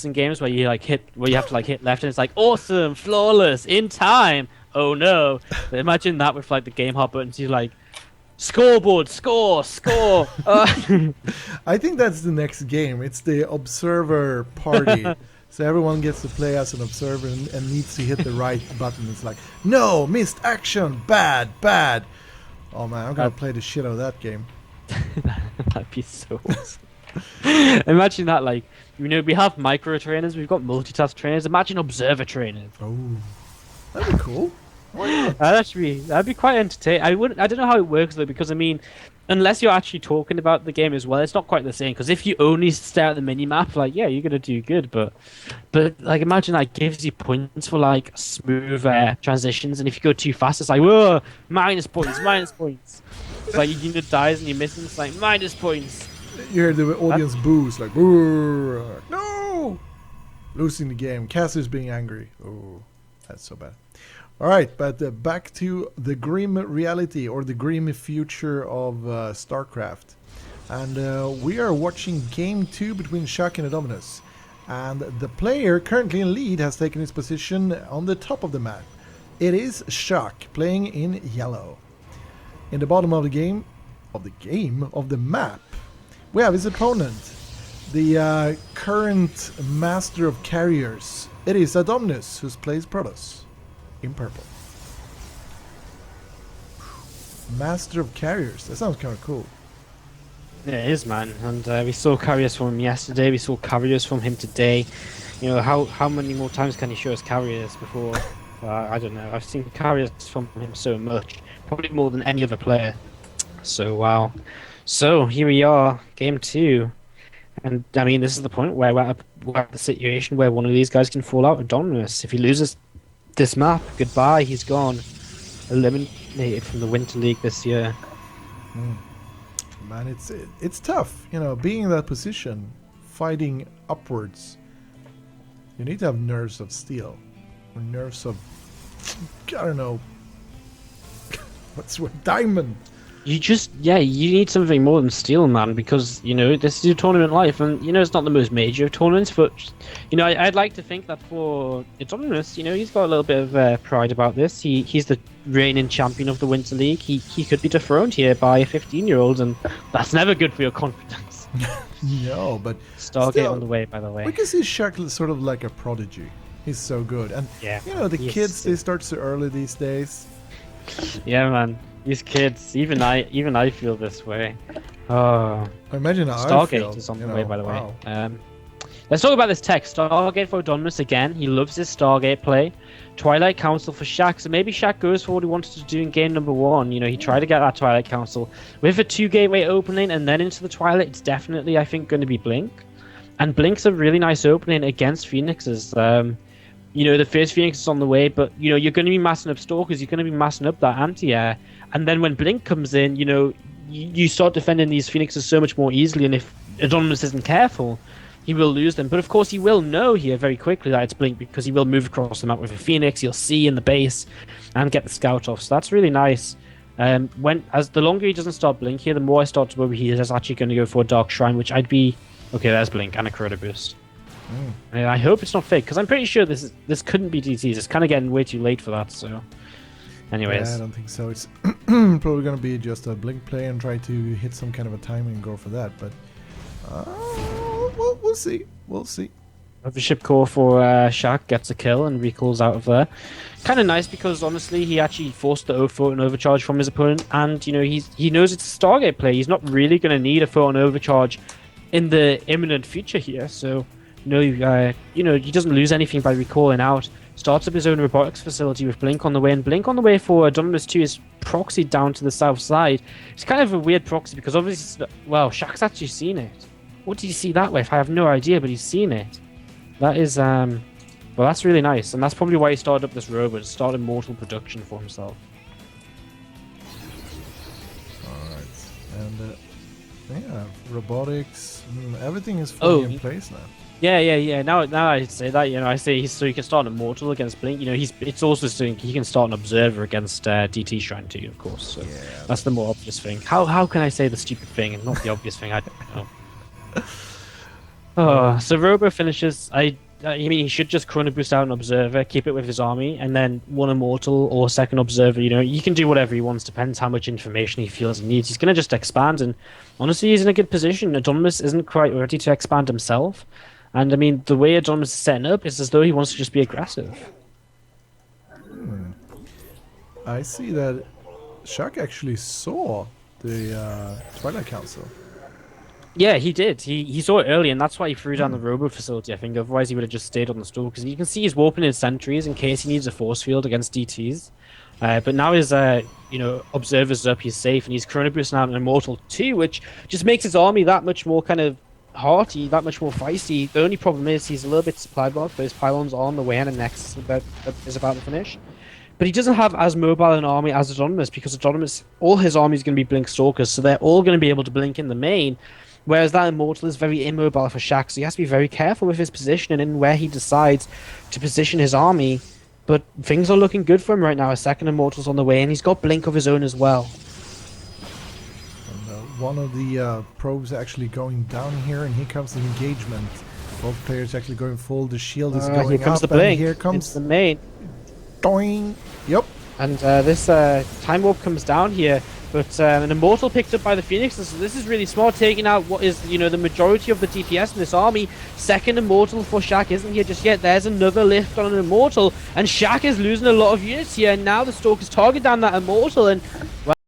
in games where you have to like hit left and it's like awesome, flawless, in time. Oh no! But imagine that with like the game hop buttons. You like scoreboard, score, score. I think that's the next game. It's the observer party. So everyone gets to play as an observer and needs to hit the right button. It's like, no, missed action, bad, bad. Oh man, I'm gonna play the shit out of that game. That'd be so awesome. Imagine that, like, we have micro trainers, we've got multitask trainers. Imagine observer trainers. Oh, that'd be cool. That'd be quite entertaining. I don't know how it works though, because I mean, unless you're actually talking about the game as well, it's not quite the same. Because if you only stare at the mini map, like, yeah, you're gonna do good, but like, imagine that gives you points for like smooth transitions, and if you go too fast, it's like, whoa, minus points, minus points. It's like your unit dies and you're missing. It's like minus points. You hear the audience boos like, "Boo! No!" Losing the game. Caster's being angry. Oh, that's so bad. All right, but back to the grim reality or the grim future of StarCraft. And we are watching Game 2 between Sjaak and Adonminus. And the player currently in lead has taken his position on the top of the map. It is Sjaak playing in yellow. In the bottom of the map, we have his opponent, the current master of carriers. It is Adonminus, who plays Protoss. In purple. Master of carriers. That sounds kind of cool. Yeah, it is, man. And we saw carriers from him yesterday. We saw carriers from him today. You know, how many more times can he show us carriers before? I don't know. I've seen carriers from him so much, probably more than any other player. So wow. So here we are, game 2, and I mean, this is the point where we're at the situation where one of these guys can fall out. Adonminus, if he loses this map, goodbye, he's gone. Eliminated from the Winter League this year. Man, it's tough, you know, being in that position, fighting upwards. You need to have nerves of steel, or nerves of, I don't know, what's what, diamond. You need something more than steel, man, because, you know, this is your tournament life, and, you know, it's not the most major of tournaments, but, you know, I'd like to think that for Adonminus, you know, he's got a little bit of pride about this. He's the reigning champion of the Winter League. He could be dethroned here by a 15-year-old, and that's never good for your confidence. No, but Stargate still, on the way, by the way. We can see Sjaak sort of like a prodigy. He's so good, and, yeah, you know, the kids, they start so early these days. Yeah, man. These kids, even I feel this way. Oh, I imagine how Stargate I feel, is on the you way, know, by the wow. way. Let's talk about this tech. Stargate for Adonminus again. He loves his Stargate play. Twilight Council for Sjaak. So maybe Sjaak goes for what he wanted to do in game number 1. You know, he tried to get that Twilight Council with a 2-gateway opening and then into the Twilight. It's definitely, I think, going to be Blink. And Blink's a really nice opening against Phoenixes. You know, the first Phoenix is on the way, but, you know, you're going to be massing up Stalkers, you're going to be massing up that anti-air, and then when Blink comes in, you know, you start defending these Phoenixes so much more easily, and if Adonminus isn't careful, he will lose them. But of course, he will know here very quickly that it's Blink, because he will move across the map with a Phoenix, he'll see in the base, and get the scout off, so that's really nice. As the longer he doesn't start Blink here, the more I start to worry he is actually going to go for a Dark Shrine, which I'd be... Okay, there's Blink, and a Corona Boost. And I hope it's not fake, because I'm pretty sure this couldn't be DTs. It's kind of getting way too late for that. So, anyways, yeah, I don't think so. It's probably going to be just a Blink play and try to hit some kind of a timing and go for that. But we'll see. We'll see. The ship core for Sjaak gets a kill and recalls out of there. Kind of nice, because honestly, he actually forced the O-Photon overcharge from his opponent, and you know he knows it's a Stargate play. He's not really going to need a Photon overcharge in the imminent future here. So. You know, he doesn't lose anything by recalling out. Starts up his own robotics facility with Blink on the way, and Blink on the way for Adonminus 2 is proxied down to the south side. It's kind of a weird proxy, because obviously, well, Sjaak's actually seen it. What did he see that with? I have no idea, but he's seen it. That is, well, that's really nice, and that's probably why he started up this robot, to start immortal production for himself. Alright, and yeah, robotics, everything is fully in place now. Yeah. Now I say that, you know, I say so he can start an Immortal against Blink. You know, it's also saying he can start an Observer against DT Shrine too, of course. So yeah, that's the more obvious thing. How can I say the stupid thing and not the obvious thing? I don't know. Oh, so Robo finishes. I mean, he should just chrono boost out an observer, keep it with his army, and then one immortal or second observer. You know, he can do whatever he wants, depends how much information he feels he needs. He's gonna just expand, and honestly, he's in a good position. Adonminus isn't quite ready to expand himself, and I mean, the way Adonminus is setting up is as though he wants to just be aggressive. I see that Sjaak actually saw the Twilight Council. Yeah, he did. He saw it early, and that's why he threw down the robo facility, I think. Otherwise, he would have just stayed on the store, because you can see he's warping his sentries in case he needs a force field against DTs. But now his observer's up, he's safe, and he's chrono boosting out an immortal too, which just makes his army that much more kind of hearty, that much more feisty. The only problem is he's a little bit supply blocked, but his pylons are on the way, and the next is about to finish. But he doesn't have as mobile an army as Adonminus, because Adonminus, all his army is going to be Blink Stalkers, so they're all going to be able to blink in the main. Whereas that Immortal is very immobile for Sjaak, so he has to be very careful with his position and in where he decides to position his army. But things are looking good for him right now. A second Immortal's on the way, and he's got Blink of his own as well. And, one of the probes actually going down here, and here comes the engagement. Both players actually going full. The shield is going here comes up, the Blink. and here comes it's the main. Doing. Yep. And this Time Warp comes down here. But an Immortal picked up by the Phoenixes, so this is really smart, taking out what is, you know, the majority of the DPS in this army. Second Immortal for Sjaak isn't here just yet. There's another lift on an Immortal, and Sjaak is losing a lot of units here, and now the Stalkers target down that Immortal, and